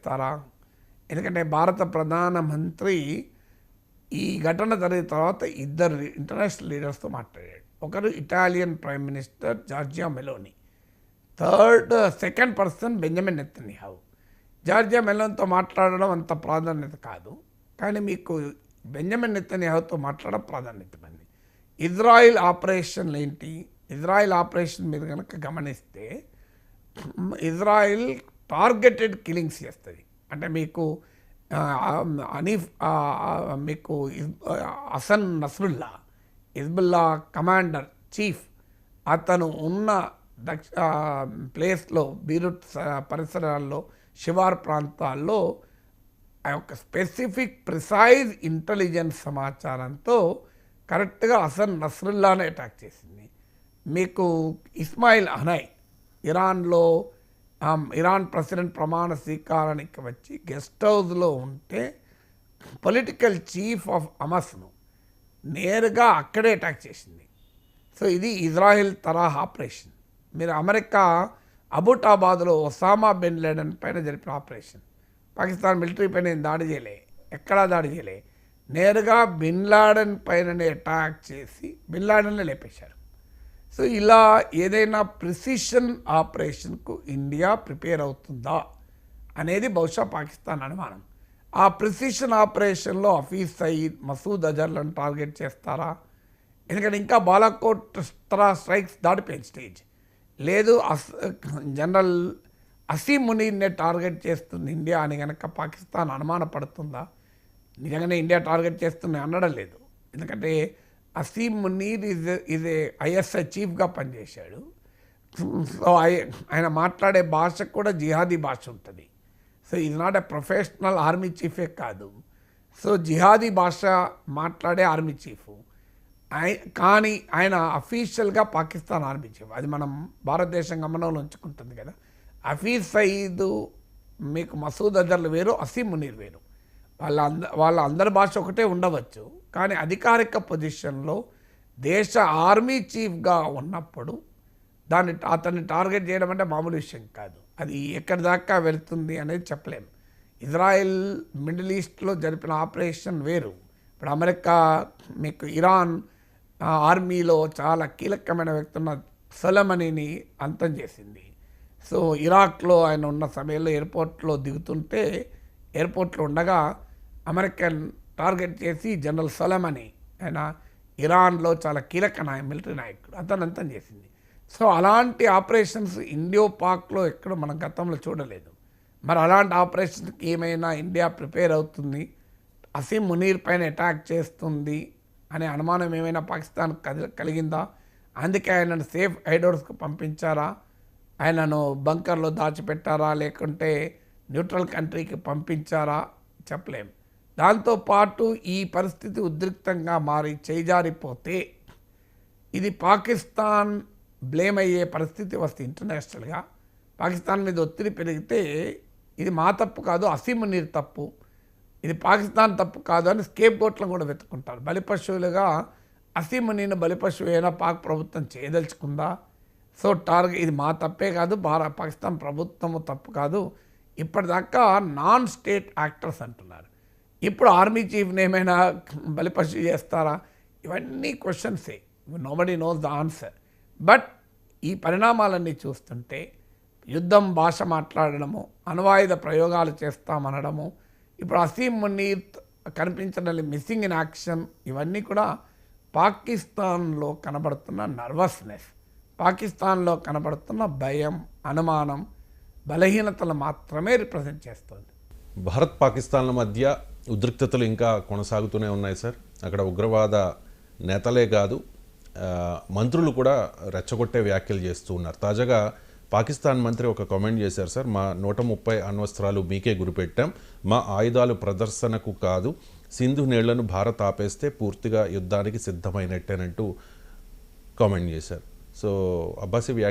చేస్తారా? ఎందుకంటే భారత ప్రధానమంత్రి ఈ ఘటన జరిగిన తర్వాత ఇద్దరు ఇంటర్నేషనల్ లీడర్స్తో మాట్లాడాడు. ఒకరు Italian prime minister Giorgia Meloni, second person Benjamin Netanyahu. Giorgia మెలోన్తో మాట్లాడడం అంత ప్రాధాన్యత కాదు, కానీ మీకు బెంజమిన్ నెతన్యాహుతో మాట్లాడడం ప్రాధాన్యత ఉంది. ఇజ్రాయిల్ ఆపరేషన్లు ఏంటి? ఇజ్రాయిల్ ఆపరేషన్ మీరు కనుక గమనిస్తే ఇజ్రాయిల్ టార్గెటెడ్ కిల్లింగ్స్ చేస్తుంది. అంటే మీకు మీకు Hasan Nasrallah, Hezbollah commander chief, అతను ఉన్న ప్లేస్లో బీరుట్ పరిసరాల్లో శివార్ ప్రాంతాల్లో ఆ యొక్క స్పెసిఫిక్ ప్రిసైజ్ ఇంటెలిజెన్స్ సమాచారంతో కరెక్ట్గా హసన్ నస్రుల్లానే అటాక్ చేసింది. మీకు ఇస్మాయిల్ హనై ఇరాన్లో ఇరాన్ ప్రెసిడెంట్ ప్రమాణ స్వీకారానికి వచ్చి గెస్ట్ హౌస్లో ఉంటే పొలిటికల్ చీఫ్ ఆఫ్ హమాస్ను నేరుగా అక్కడే అటాక్ చేసింది. సో ఇది ఇజ్రాయెల్ తరహా ఆపరేషన్. మీరు అమెరికా అబుటాబాద్లో ఒసామా బిన్ లాడెన్ పైన జరిపిన ఆపరేషన్, పాకిస్తాన్ మిలిటరీ పైన దాడి చేయలే, ఎక్కడా దాడి చేయలే, నేరుగా బిన్ లాడెన్ పైననే అటాక్ చేసి బిన్ లాడెన్నే లేపేశారు. సో ఇలా ఏదైనా ప్రిసిషన్ ఆపరేషన్కు ఇండియా ప్రిపేర్ అవుతుందా అనేది బహుశా పాకిస్తాన్ అనుమానం. ఆ ప్రిసిషన్ ఆపరేషన్లో హఫీజ్ సయీద్, మసూద్ అజర్లను టార్గెట్ చేస్తారా? ఎందుకంటే ఇంకా బాలాకోట్ స్ట్రైక్స్ దాటిపోయింది స్టేజ్. లేదు జనరల్ అసీం మునీర్నే టార్గెట్ చేస్తుంది ఇండియా అని కనుక పాకిస్తాన్ అనుమాన పడుతుందా? నిజంగానే ఇండియా టార్గెట్ చేస్తుంది అనడం లేదు. ఎందుకంటే అసీం మునీర్ ఇది ఐఎస్ఐ చీఫ్గా పనిచేశాడు. సో ఆయన మాట్లాడే భాష కూడా జిహాదీ భాష ఉంటుంది. So is not a professional army చీఫే కాదు. సో జిహాదీ భాష మాట్లాడే ఆర్మీ చీఫ్, కానీ ఆయన అఫీషియల్గా పాకిస్తాన్ ఆర్మీ చీఫ్. అది మనం భారతదేశం గమనంలో ఉంచుకుంటుంది కదా. హఫీజ్ సయీద్, మీకు మసూద్ అజర్లు వేరు, అసీం మునీర్ వేరు. వాళ్ళ అందరి భాష ఒకటే ఉండవచ్చు, కానీ అధికారిక పొజిషన్లో దేశ ఆర్మీ చీఫ్గా ఉన్నప్పుడు అతన్ని టార్గెట్ చేయడం అంటే మామూలు విషయం కాదు. అది ఎక్కడి దాకా వెళ్తుంది అనేది చెప్పలేము. ఇజ్రాయెల్ మిడిల్ ఈస్ట్లో జరిపిన ఆపరేషన్ వేరు. ఇప్పుడు అమెరికా మీకు ఇరాన్ ఆర్మీలో చాలా కీలకమైన వ్యక్తి ఉన్న సొలమనీని అంతం చేసింది. సో ఇరాక్లో ఆయన ఉన్న సమయంలో ఎయిర్పోర్ట్లో దిగుతుంటే, ఎయిర్పోర్ట్లో ఉండగా అమెరికన్ టార్గెట్ చేసి జనరల్ సొలమనీ, ఆయన ఇరాన్లో చాలా కీలక మిలిటరీ నాయకుడు, అతను అంతం చేసింది. సో అలాంటి ఆపరేషన్స్ ఇండియో పాక్లో ఎక్కడ మనం గతంలో చూడలేదు. మరి అలాంటి ఆపరేషన్కి ఏమైనా ఇండియా ప్రిపేర్ అవుతుంది, అసీం మునీర్ పైన అటాక్ చేస్తుంది అనే అనుమానం ఏమైనా పాకిస్తాన్ కలిగిందా? అందుకే ఆయనను సేఫ్ హైడౌట్స్కు పంపించారా? ఆయనను బంకర్లో దాచిపెట్టారా? లేకుంటే న్యూట్రల్ కంట్రీకి పంపించారా? చెప్పలేం. దాంతోపాటు ఈ పరిస్థితి ఉద్రిక్తంగా మారి చేజారిపోతే ఇది పాకిస్తాన్ బ్లేమ్ అయ్యే పరిస్థితి వస్తే ఇంటర్నేషనల్గా పాకిస్తాన్ మీద ఒత్తిడి పెరిగితే ఇది మా తప్పు కాదు, అసీం మునీర్ తప్పు, ఇది పాకిస్తాన్ తప్పు కాదు అని స్కేప్ గోట్లను కూడా వెతుకుంటారు. బలిపశువులుగా అసీం మునీర్ని బలిపశువు అయినా పాక్ ప్రభుత్వం చేయదలుచుకుందా? సో ఇది మా తప్పే కాదు, పాకిస్తాన్ ప్రభుత్వము తప్పు కాదు. ఇప్పటిదాకా నాన్ స్టేట్ యాక్టర్స్ అంటున్నారు. ఇప్పుడు ఆర్మీ చీఫ్ని ఏమైనా బలిపశువు చేస్తారా? ఇవన్నీ క్వశ్చన్సే, nobody knows the answer. But ఈ పరిణామాలన్నీ చూస్తుంటే యుద్ధం భాష మాట్లాడడము, అణ్వాయుధ ప్రయోగాలు చేస్తామనడము, ఇప్పుడు అసీం మునీర్ కనిపించడం మిస్సింగ్ ఇన్ యాక్షన్, ఇవన్నీ కూడా పాకిస్తాన్లో కనబడుతున్న నర్వస్నెస్, పాకిస్తాన్లో కనబడుతున్న భయం, అనుమానం, బలహీనతలు మాత్రమే రిప్రజెంట్ చేస్తుంది. భారత్ పాకిస్తాన్ల మధ్య ఉద్రిక్తతలు ఇంకా కొనసాగుతూనే ఉన్నాయి సార్. అక్కడ ఉగ్రవాద నేతలే కాదు, మంత్రులు కూడా రెచ్చగొట్టే వ్యాఖ్యలు చేస్తూ ఉన్నారు. తాజాగా పాకిస్తాన్ మంత్రి ఒక కామెంట్ చేశారు సార్, మా 130 అణ్వస్త్రాలు మీకే గురిపెట్టాం, మా ఆయుధాలు ప్రదర్శనకు కాదు, సింధు నీళ్లను భారత్ ఆపేస్తే పూర్తిగా యుద్ధానికి సిద్ధమైనట్టేనంటూ కామెంట్ చేశారు. సో అబ్బాసి